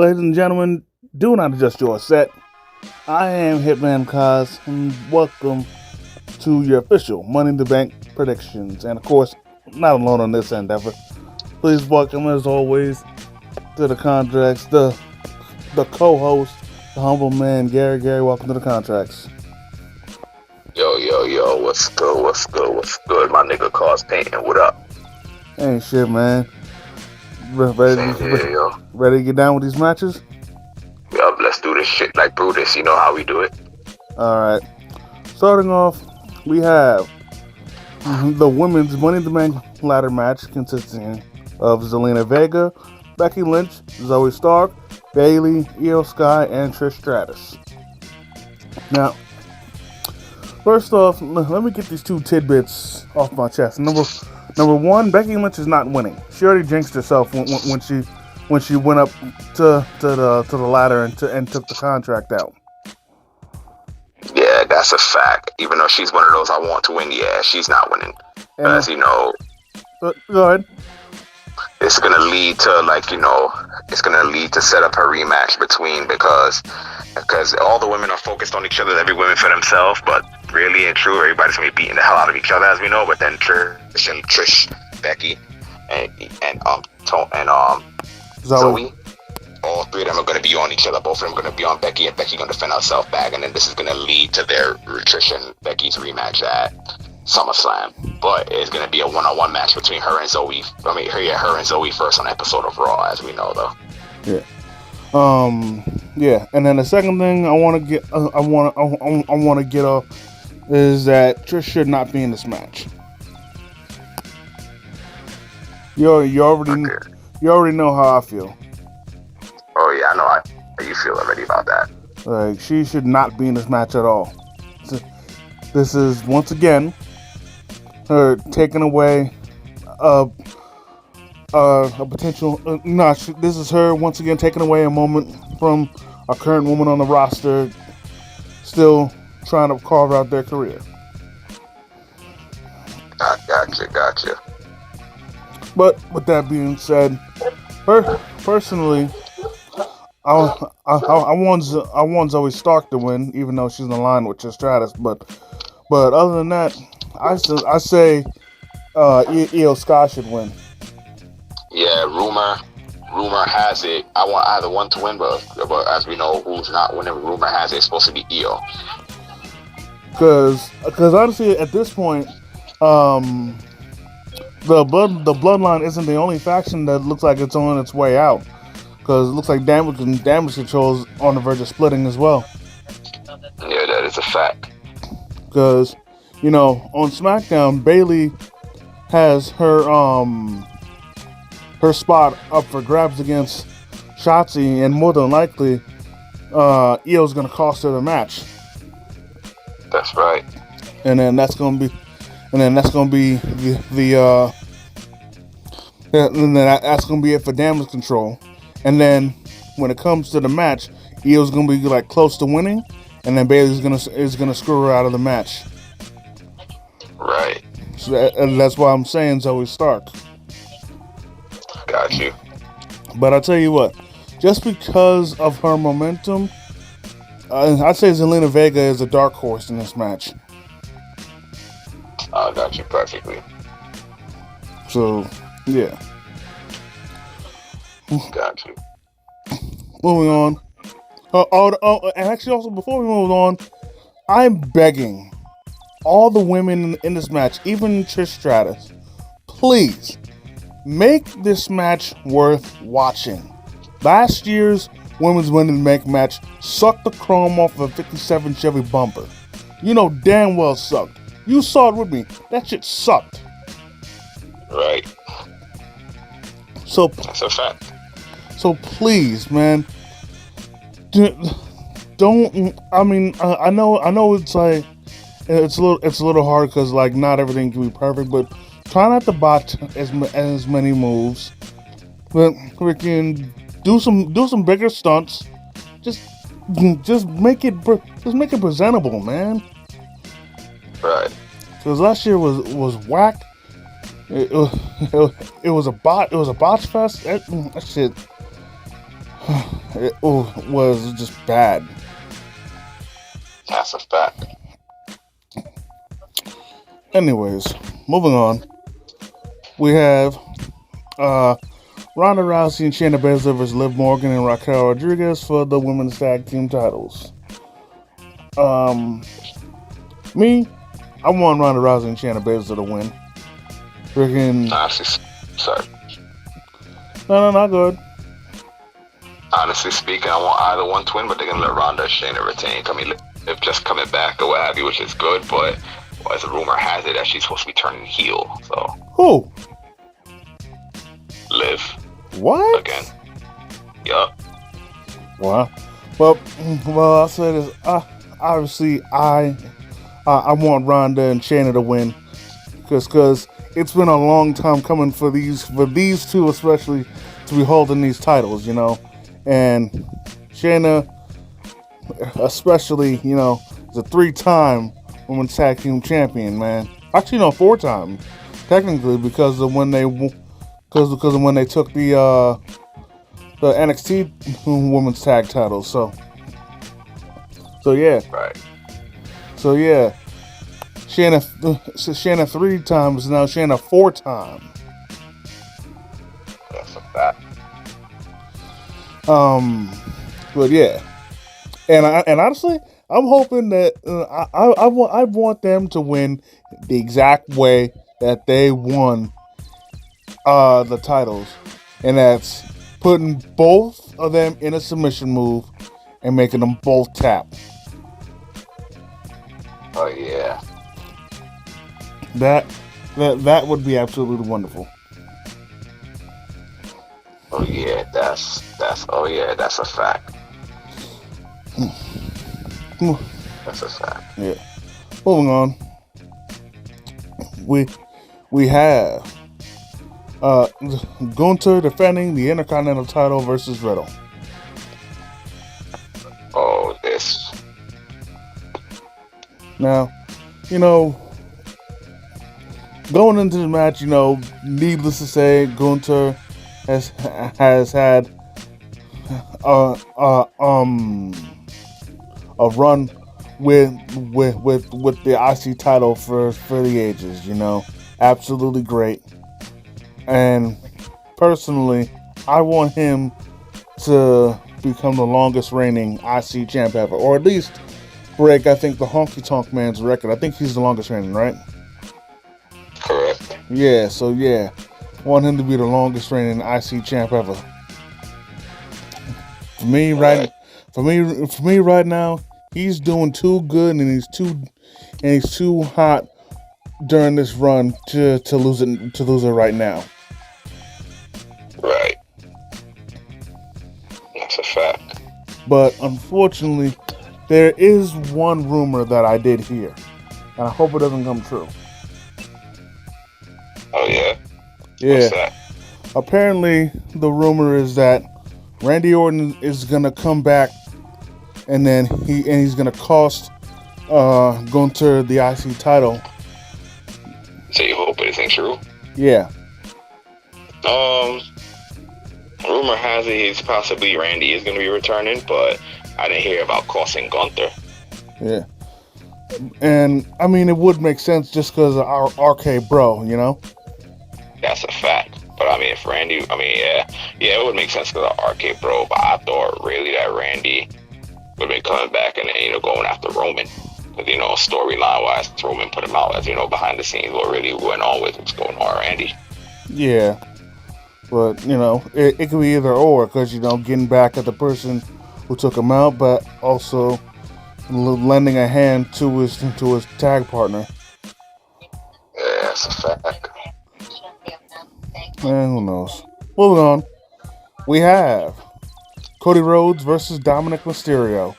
Ladies and gentlemen, do not adjust your set. I am Hitman Kaz, and welcome to your official Money in the Bank predictions. And of course, not alone on this endeavor. Please welcome, as always, to the contracts, the co-host, the humble man, Gary. Gary, welcome to the contracts. Yo, what's good? My nigga Cause Painting, what up? Ain't shit, man. Ready to get down with these matches? Yup, let's do this shit like Brutus. You know how we do it. Alright. Starting off, we have the women's Money in the Bank ladder match consisting of Zelina Vega, Becky Lynch, Zoe Stark, Bayley, Io Sky, and Trish Stratus. Now, first off, let me get these two tidbits off my chest. Number one, Becky Lynch is not winning. She already jinxed herself when she went up to the ladder and took the contract out. Yeah, that's a fact. Even though she's one of those I want to win, yeah, she's not winning. And, as you know, go ahead. It's gonna lead to set up her rematch because all the women are focused on each other. Every woman for themselves, but really and true, everybody's gonna be beating the hell out of each other, as we know. But then Trish, Becky, and Zoe, all three of them are gonna be on each other. Both of them are gonna be on Becky, and Becky gonna defend herself back, and then this is gonna lead to their Trish and Becky's rematch at SummerSlam. But it's gonna be a one-on-one match between her and Zoe. Her and Zoe first on an episode of Raw, as we know, though. Yeah. Yeah. And then the second thing I want to get off is that Trish should not be in this match. You already know how I feel. Oh yeah, I know how you feel already about that. Like, she should not be in this match at all. This is once again her taking away a potential. This is her once again taking away a moment from a current woman on the roster, still trying to carve out their career. Gotcha. But with that being said, personally, I want Zoe Stark to win, even though she's in line with Trish Stratus. But other than that, I say Io Sky should win. Yeah, rumor has it. I want either one to win, but as we know, who's not winning? Rumor has it it's supposed to be Io. Because honestly, at this point, the bloodline isn't the only faction that looks like it's on its way out. Because it looks like damage control is on the verge of splitting as well. Yeah, that is a fact. Because, on SmackDown, Bayley has her spot up for grabs against Shotzi, and more than likely, Io's going to cost her the match. That's right. And then that's going to be that's going to be it for damage control. And then when it comes to the match, Io's gonna be like close to winning, and then Bayley's gonna screw her out of the match. Right. So that's why I'm saying Zoe Stark. Got you. But I'll tell you what, just because of her momentum, I'd say Zelina Vega is a dark horse in this match. I got you perfectly. So, yeah. Got you. Moving on. And actually, also before we move on, I'm begging all the women in this match, even Trish Stratus, please make this match worth watching. Last year's women's Money in the Bank match sucked the chrome off of a '57 Chevy bumper. You know damn well sucked. You saw it with me. That shit sucked. Right. So that's a fact. So please, man, don't. I mean, I know it's like it's a little hard because like not everything can be perfect, but try not to botch as many moves. But we can do some bigger stunts. Just make it presentable, man. Right. Because last year was whack. It was a botch fest. That shit. it was just bad. That's a fact. Anyways, moving on. We have uh, Ronda Rousey and Shayna Baszler versus Liv Morgan and Raquel Rodriguez for the women's tag team titles. Um, me, I want Ronda Rousey and Shayna Baszler to win. Freaking. Honestly, sorry. No, not good. Honestly speaking, I want either one to win, but they're gonna let Ronda and Shayna retain. I mean, Liv just coming back or what have you, which is good, but as the rumor has it that she's supposed to be turning heel. So Who? Liv What? again. Yup. Wow. Well, I'll say this. Obviously, I want Ronda and Shayna to win, because it's been a long time coming for these two especially to be holding these titles, and Shayna especially, is a 3-time women's tag team champion, man. Actually, no, 4-time technically because of when they took the NXT women's tag titles. So yeah. Right. So yeah. Shayna 3 times, now Shayna 4-time. That's a fact. But yeah. And honestly, I'm hoping that I want them to win the exact way that they won the titles, and that's putting both of them in a submission move and making them both tap. Oh yeah. That would be absolutely wonderful. Oh yeah, that's a fact. That's a fact. Yeah. Moving on. We have Gunther defending the Intercontinental title versus Riddle. Oh, this. Now, going into the match, needless to say, Gunther has had a run with the IC title for the ages, absolutely great. And personally, I want him to become the longest reigning IC champ ever, or at least break, I think, the Honky Tonk Man's record. I think he's the longest reigning, right? Correct. Yeah, so yeah, want him to be the longest reigning IC champ ever. For me right now, he's doing too good, and he's too hot during this run to lose it right now. Right. That's a fact. But unfortunately, there is one rumor that I did hear, and I hope it doesn't come true. Oh yeah? Yeah. What's that? Apparently, the rumor is that Randy Orton is gonna come back, and then he's gonna cost Gunther the IC title. So you hope it isn't true? Yeah. Rumor has it he's possibly Randy is going to be returning, but I didn't hear about costing Gunther. Yeah. And I mean, it would make sense just because of our RK Bro, That's a fact. But I mean, if Randy, yeah, it would make sense because of RK Bro. But I thought really that Randy would have been coming back and then, going after Roman. Because, storyline wise, Roman put him out as, behind the scenes what really went on with what's going on, Randy. Yeah. But, it could be either or, because, getting back at the person who took him out, but also lending a hand to his tag partner. Yeah, that's a fact. And who knows? Moving on. We have Cody Rhodes versus Dominic Mysterio.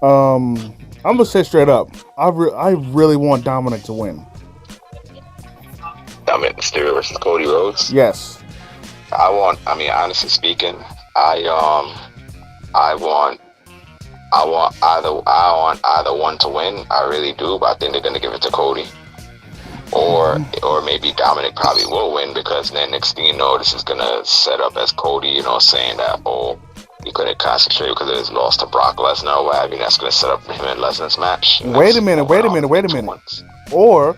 I'm gonna say straight up, I really want Dominic to win. Dominic Mysterio versus Cody Rhodes. Yes. Honestly speaking, I want either one to win. I really do, but I think they're gonna give it to Cody. Or maybe Dominic probably will win, because then next thing you know, this is gonna set up as Cody, saying that, oh, He couldn't concentrate because of his loss to Brock Lesnar or what have you. That's going to set up him and Lesnar's match. Wait a minute. Or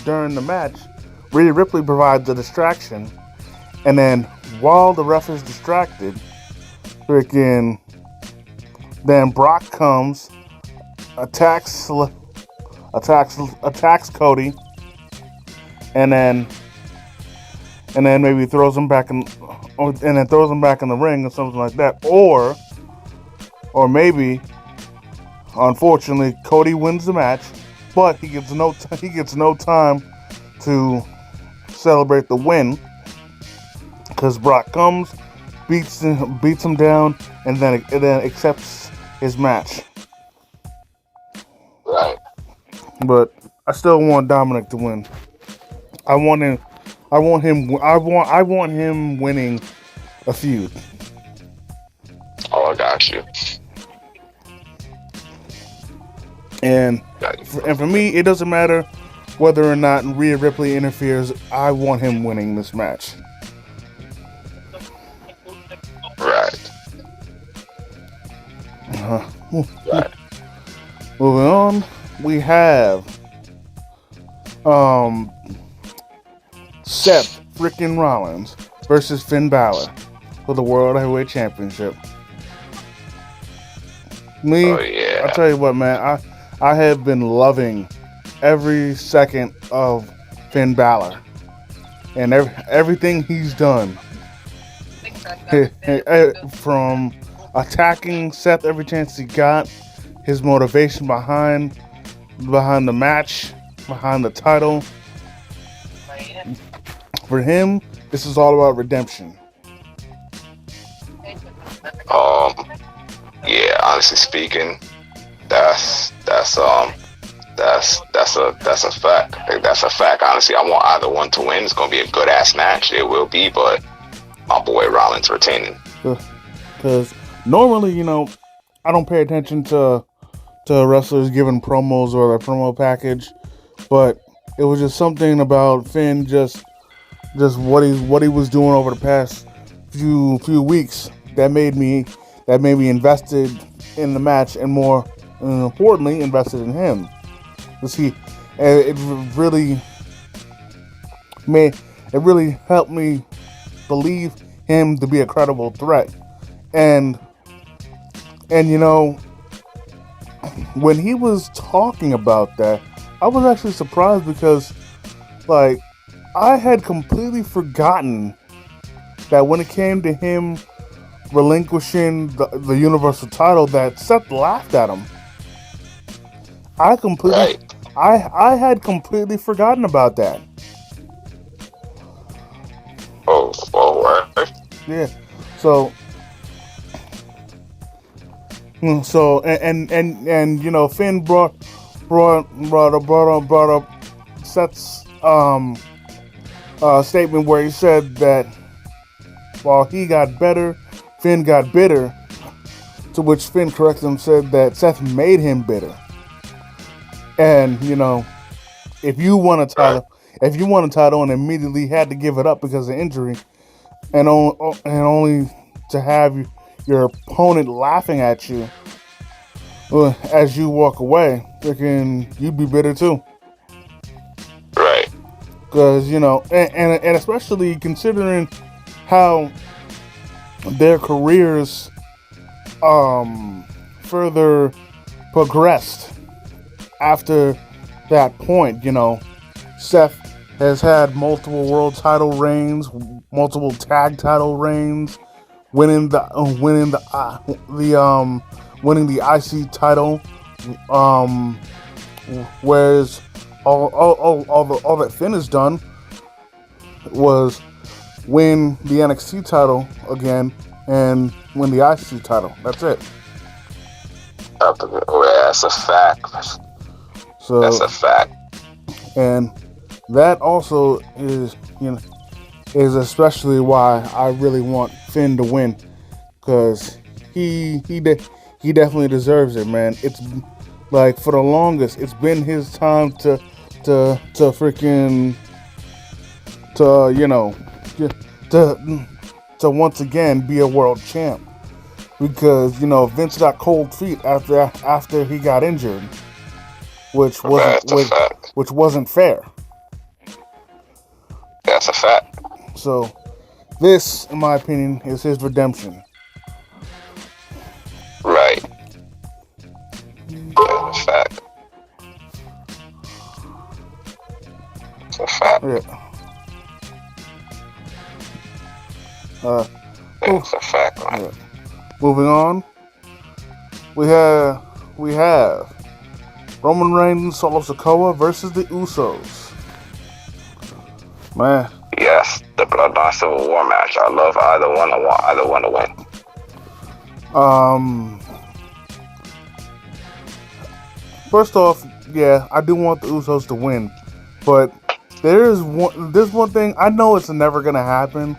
during the match, Rhea Ripley provides a distraction, and then while the ref is distracted, then Brock comes, attacks Cody, and then maybe throws him back in the ring or something like that, or maybe, unfortunately, Cody wins the match, but he gets no time to celebrate the win because Brock comes, beats him down, and then accepts his match. Right. But I still want Dominic to win. I want him winning a feud. Oh, I got you. And for me, it doesn't matter whether or not Rhea Ripley interferes. I want him winning this match. Right. Right. Moving on, we have Seth freaking Rollins versus Finn Balor for the World Heavyweight Championship. I tell you what, man, I have been loving every second of Finn Balor and everything he's done. From attacking Seth every chance he got, his motivation behind the match, behind the title. For him, this is all about redemption. Yeah, honestly speaking, that's a fact. That's a fact. Honestly, I want either one to win. It's gonna be a good ass match. It will be, but my boy Rollins retaining. Because normally, I don't pay attention to wrestlers giving promos or their promo package, but it was just something about Finn, just what he was doing over the past few weeks that made me invested in the match, and more importantly, invested in him. It really helped me believe him to be a credible threat. And when he was talking about that, I was actually surprised because, I had completely forgotten that when it came to him relinquishing the Universal title, that Seth laughed at him. I had completely forgotten about that. Oh, right. Yeah. So Finn brought up Seth's statement where he said that while he got better, Finn got bitter. To which Finn corrected him, said that Seth made him bitter. And if you won a title and immediately had to give it up because of injury, and only to have your opponent laughing at you as you walk away, you'd be bitter too. Right. Because and especially considering how their careers further progressed after that point. Seth has had multiple world title reigns, multiple tag title reigns, winning the IC title, whereas all that Finn has done was win the NXT title again and win the IC title. That's it. That's a fact. So that's a fact. And that also is especially why I really want Finn to win, because he definitely deserves it, man. It's for the longest, it's been his time to to once again be a world champ because Vince got cold feet after he got injured, which wasn't That's a fact. which wasn't fair. That's a fact. So this, in my opinion, is his redemption. Right. That's a fact. It's a fact. Yeah. It's a fact, man. Yeah. Moving on, we have Roman Reigns and Solo Sikoa versus the Usos. Man, Yes, the Bloodline Civil War match. I love either one. I want either one to win. First off, yeah, I do want the Usos to win, but there's one thing I know it's never gonna happen,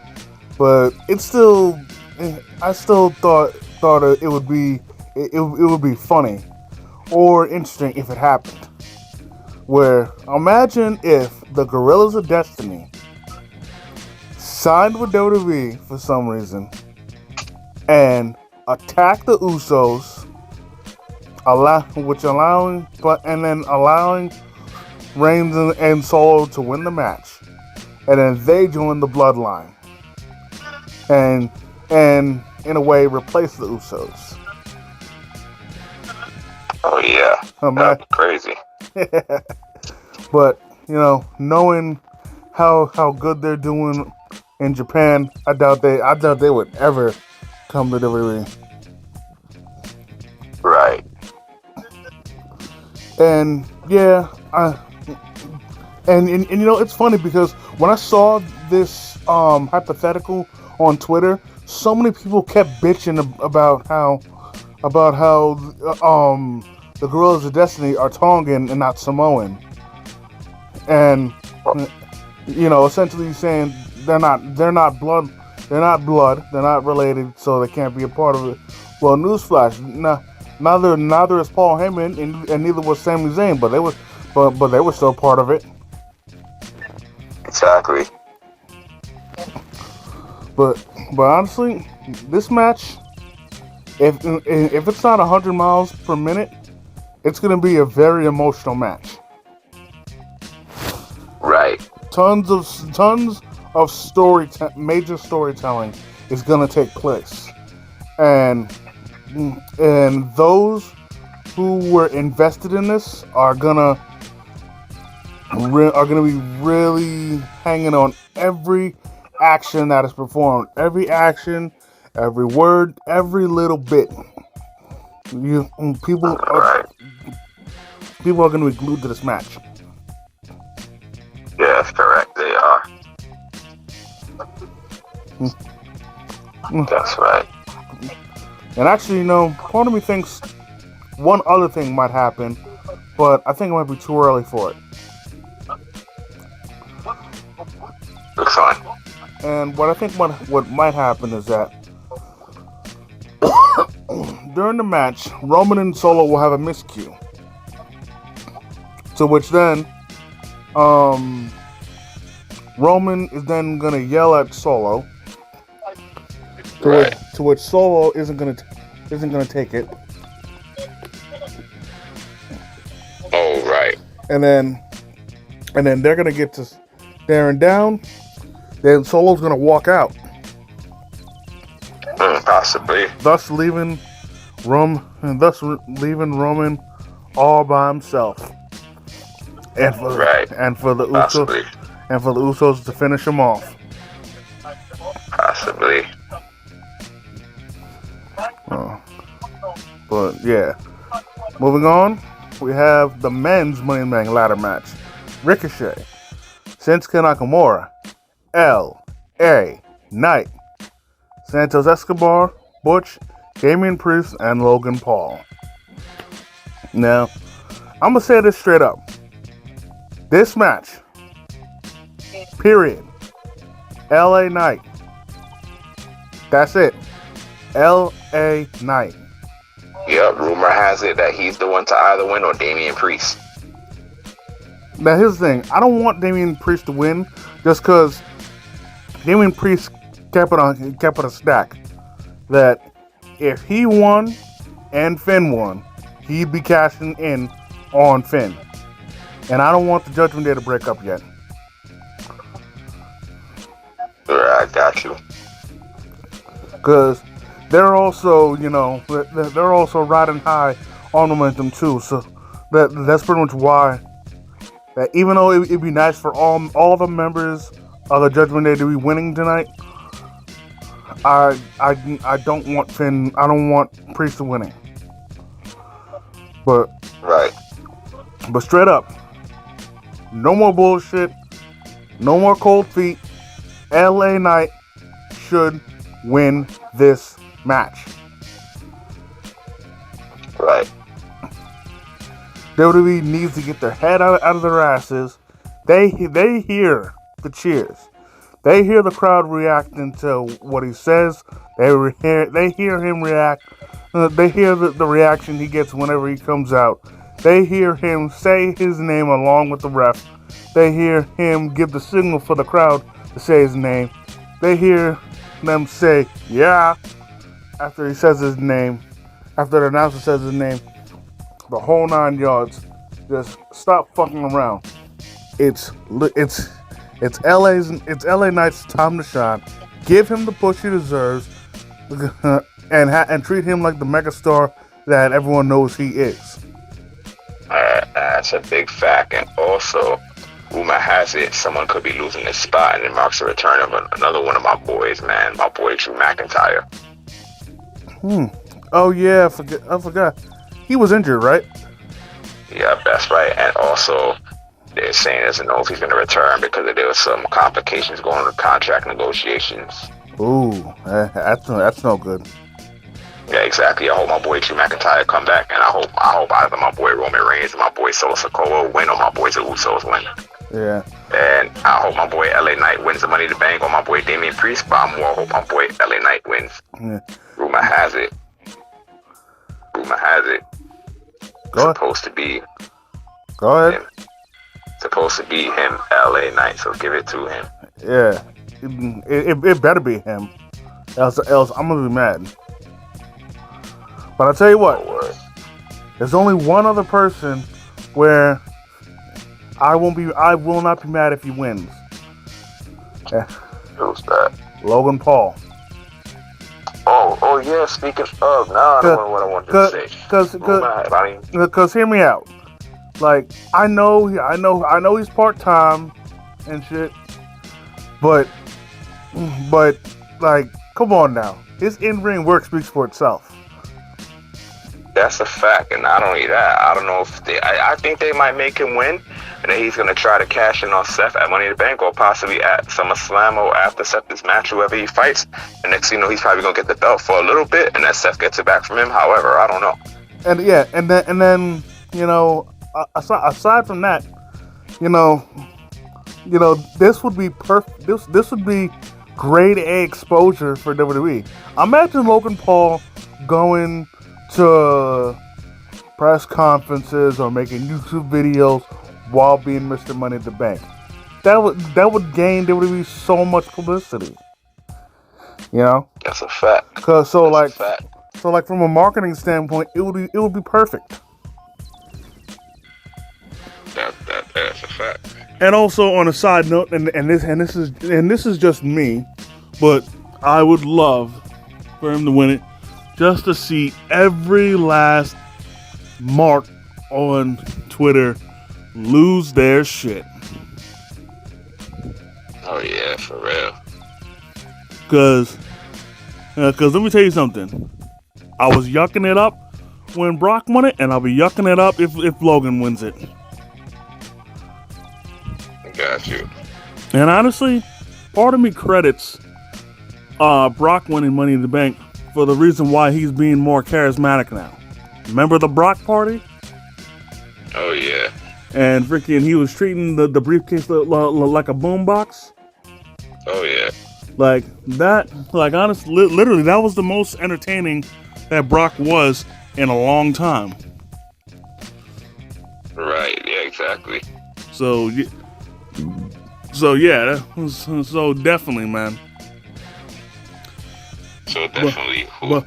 but it's still, I still thought it would be funny or interesting if it happened. Where imagine if the Guerrillas of Destiny signed with WWE for some reason and attacked the Usos, allowing Reigns and Solo to win the match, and then they join the Bloodline, and in a way replace the Usos. Oh yeah, that's crazy. But knowing how good they're doing in Japan, I doubt they would ever come to WWE. Right. And yeah, and it's funny because when I saw this hypothetical on Twitter, so many people kept bitching about how the Guerrillas of Destiny are Tongan and not Samoan, and essentially saying they're not blood, they're not related, so they can't be a part of it. Well, newsflash, neither is Paul Heyman and neither was Sami Zayn, but they were still part of it. Exactly. But honestly, this match, if it's not 100 miles per minute, it's gonna be a very emotional match. Right. Tons of major storytelling is gonna take place, and those who were invested in this are gonna be really hanging on every action that is performed, every action, every word, every little bit. People are going to be glued to this match. Yes, correct. They are. That's right. And actually, part of me thinks one other thing might happen, but I think it might be too early for it. Looks fine. And what I think what might happen is that during the match, Roman and Solo will have a miscue. To which then, Roman is then gonna yell at Solo. To which Solo isn't gonna take it. Oh right. And then they're gonna get to staring down. Then Solo's gonna walk out. Possibly. Thus leaving Roman all by himself. And for the Usos to finish him off. Possibly. But yeah. Moving on, we have the men's Money in the Bank ladder match. Ricochet, Shinsuke Nakamura, L.A. Knight, Santos Escobar, Butch, Damian Priest, and Logan Paul. Now, I'm going to say this straight up. This match, period, L.A. Knight. That's it. L.A. Knight. Yep, rumor has it that he's the one to either win or Damian Priest. Now, here's the thing. I don't want Damian Priest to win just because Damian Priest kept it a stack that if he won and Finn won, he'd be cashing in on Finn. And I don't want the Judgment Day to break up yet. I got you. Because they're also, they're also riding high on momentum too. So that's pretty much why. That even though it'd be nice for all the members of the Judgment Day to be winning tonight, I don't want Finn. I don't want Priest to winning. But straight up, no more bullshit, no more cold feet. LA Knight should win this match. Right. WWE needs to get their head out of their asses. They hear the cheers. They hear the crowd reacting to what he says. They hear him react. They hear the reaction he gets whenever he comes out. They hear him say his name along with the ref. They hear him give the signal for the crowd to say his name. They hear them say, yeah, after he says his name. After the announcer says his name. The whole 9 yards. Just stop fucking around. It's LA Knight's time to shine. Give him the push he deserves, and treat him like the megastar that everyone knows he is. That's a big fact, and also, rumor has it someone could be losing his spot, and it marks the return of another one of my boys, man. My boy Drew McIntyre. Oh yeah, I forgot. He was injured, right? Yeah, that's right. And also, they're saying doesn't know if he's going to return because there was some complications going on with contract negotiations. Ooh, that's no good. Yeah, exactly. I hope my boy Drew McIntyre come back, and I hope either my boy Roman Reigns and my boy Solo Sikoa win, or my boys the Usos win. Yeah. And I hope my boy LA Knight wins the Money in the Bank, or my boy Damian Priest, but I more hope my boy LA Knight wins. Yeah. Rumor has it. Supposed to be. Go ahead. Supposed to be him, LA Knight, so give it to him. Yeah. It better be him. Else I'm gonna be mad. But I'll tell you what. There's only one other person where I will not be mad if he wins. Yeah. Who's that? Logan Paul. Oh yeah, speaking of, now I know what I wanted to say. Because hear me out. Like, I know he's part-time and shit. But like, come on now. His in-ring work speaks for itself. That's a fact, and not only that, I don't know if I think they might make him win, and then he's gonna try to cash in on Seth at Money in the Bank, or possibly at SummerSlam, or after Seth's match, whoever he fights. And next thing you know, he's probably gonna get the belt for a little bit, and then Seth gets it back from him. However, I don't know. And yeah, and then aside from that, this would be perfect. This would be grade A exposure for WWE. Imagine Logan Paul going to press conferences or making YouTube videos while being Mr. Money in the Bank. That would gain WWE so much publicity. That's a fact. So from a marketing standpoint, it would be perfect. That's a fact. And also on a side note, and this is just me, but I would love for him to win it, just to see every last mark on Twitter lose their shit. Oh yeah, for real. Cause let me tell you something. I was yucking it up when Brock won it, and I'll be yucking it up if Logan wins it. Got you. And honestly, part of me credits Brock winning Money in the Bank for the reason why he's being more charismatic now. Remember the Brock party? Oh yeah. And freaking he was treating the briefcase like a boombox. Oh yeah. Like that, like honestly, literally that was the most entertaining that Brock was in a long time. Right, yeah, exactly. So definitely, man. So definitely, but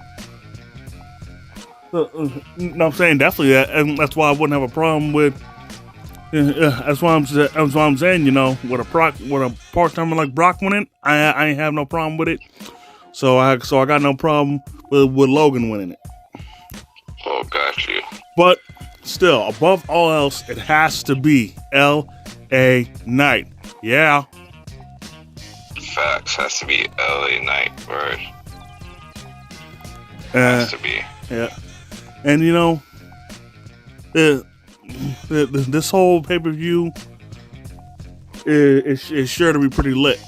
no, I'm saying definitely that, and that's why I wouldn't have a problem with. That's why I'm saying, with a part timer like Brock winning, I ain't have no problem with it. So I got no problem with Logan winning it. oh, got you. But still, above all else, it has to be L.A. Knight. Yeah. Facts. Has to be LA Knight, word. Has to be. Yeah. And this whole pay-per-view is sure to be pretty lit.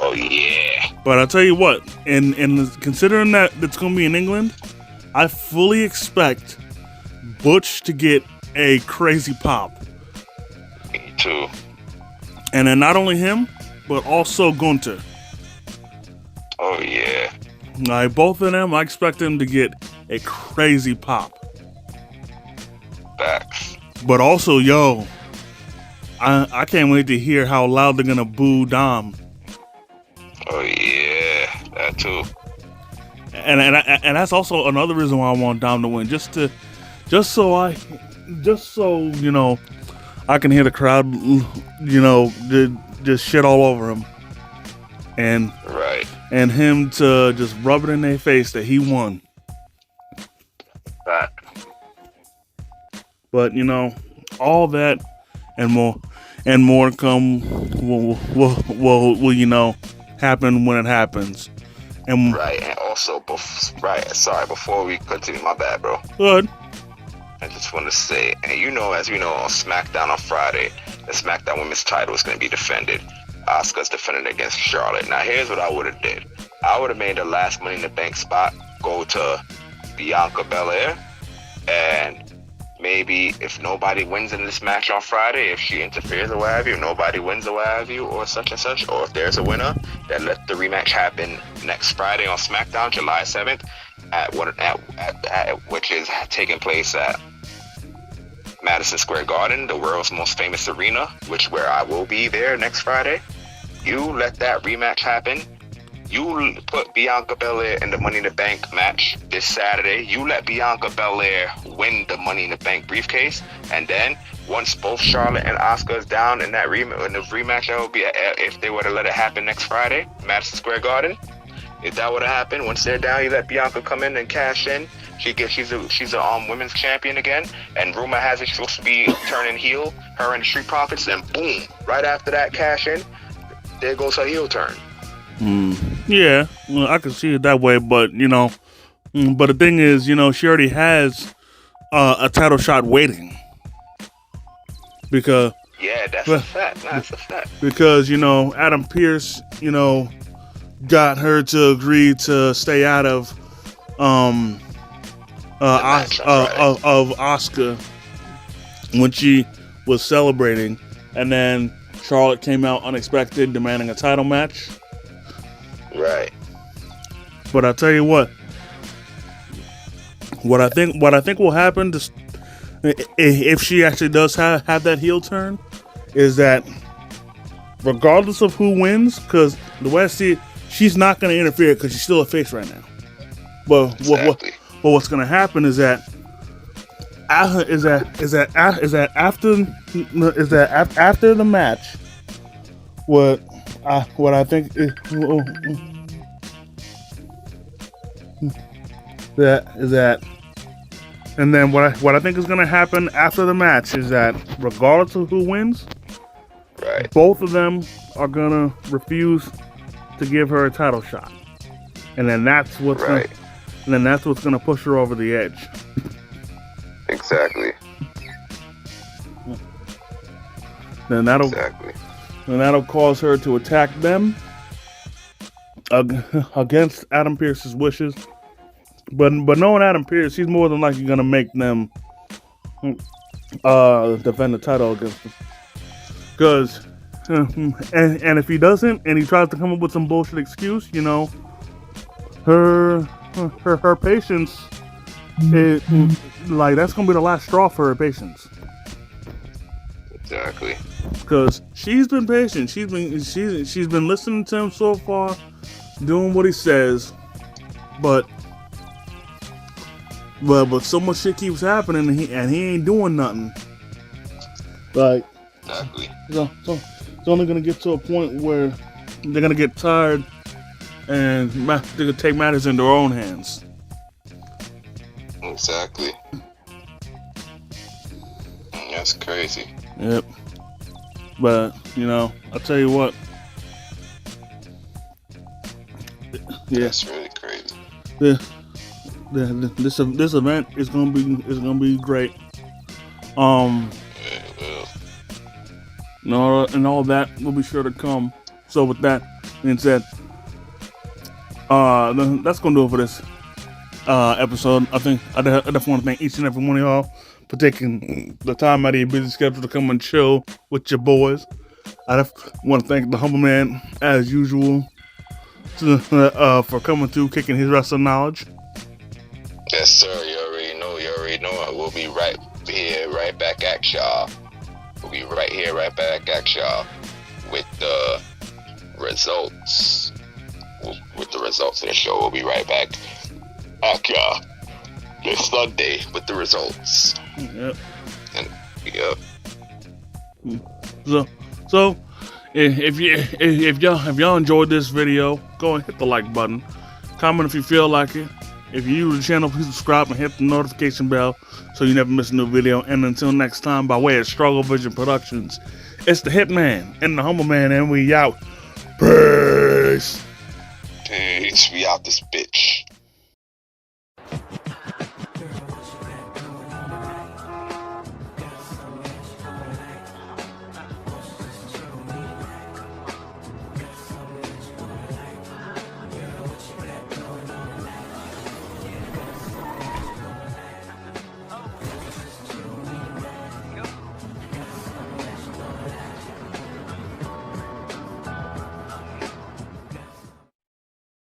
Oh yeah. But I'll tell you what, and considering that it's going to be in England, I fully expect Butch to get a crazy pop. Me too. And then not only him, but also Gunther. Oh yeah. Like both of them, I expect them to get a crazy pop. Facts. But also, I can't wait to hear how loud they're gonna boo Dom. Oh yeah, that too. And that's also another reason why I want Dom to win, just so I can hear the crowd, just shit all over him, and right, and him to just rub it in their face that he won. That. But all that and more to come will happen when it happens. And right, and also, before we continue, my bad, bro. Good. I just want to say, and as we know, on SmackDown on Friday, the SmackDown Women's title is going to be defended. Asuka's defending against Charlotte. Now, here's what I would have did. I would have made the last Money in the Bank spot go to Bianca Belair, and maybe if nobody wins in this match on Friday, if she interferes or what have you, nobody wins or what have you, or such and such, or if there's a winner, then let the rematch happen next Friday on SmackDown, July 7th, which is taking place at Madison Square Garden, the world's most famous arena, where I will be there next Friday. You let that rematch happen. You put Bianca Belair in the Money in the Bank match this Saturday. You let Bianca Belair win the Money in the Bank briefcase, and then once both Charlotte and Asuka is down in that rematch, that would be if they were to let it happen next Friday, Madison Square Garden. If that would have happened, once they're down, you let Bianca come in and cash in. She's a women's champion again, and rumor has it she's supposed to be turning heel, her and the Street Profits. Then boom, right after that cash in, there goes her heel turn. Yeah, well, I can see it that way, but but the thing is, she already has a title shot waiting because that's a fact. That's a fact. Because Adam Pearce, got her to agree to stay out of Asuka when she was celebrating, and then Charlotte came out unexpected, demanding a title match. Right. But I tell you what I think will happen if she actually does have that heel turn is that regardless of who wins, because the way I see it, she's not going to interfere because she's still a face right now. But exactly. What's going to happen is that after the match, what I think is that, and then what I think is going to happen after the match is that regardless of who wins, right, both of them are going to refuse to give her a title shot, and then that's what's right. going to push her over the edge. Exactly. Then that'll cause her to attack them against Adam Pearce's wishes. But knowing Adam Pearce, he's more than likely gonna make them defend the title against him. Because and if he doesn't, and he tries to come up with some bullshit excuse, her patience, that's gonna be the last straw for her patience. Exactly. Because she's been patient. She's been listening to him so far. doing what he says, but so much shit keeps happening, and he ain't doing nothing. Like, Exactly. so it's only gonna get to a point where they're gonna get tired, and they're gonna take matters in their own hands. Exactly. That's crazy. Yep. But I'll tell you what. Yeah. That's really crazy. This event is gonna be great. And all that will be sure to come. So with that being said, that's gonna do it for this episode. I think I definitely want to thank each and every one of y'all for taking the time out of your busy schedule to come and chill with your boys. I want to thank the humble man as usual for coming through, kicking his wrestling knowledge. Yes, sir. You already know. I will be right here, right back at y'all. We'll be right here, right back at y'all with the results. With the results of the show, we'll be right back at y'all this Sunday with the results. Yep. And yep. So if y'all enjoyed this video, go and hit the like button. Comment if you feel like it. If you're new to the channel, please subscribe and hit the notification bell so you never miss a new video. And until next time, by way of Struggle Vision Productions, it's the Hitman and the Humble Man, and we out. Peace. Peace. We out this bitch.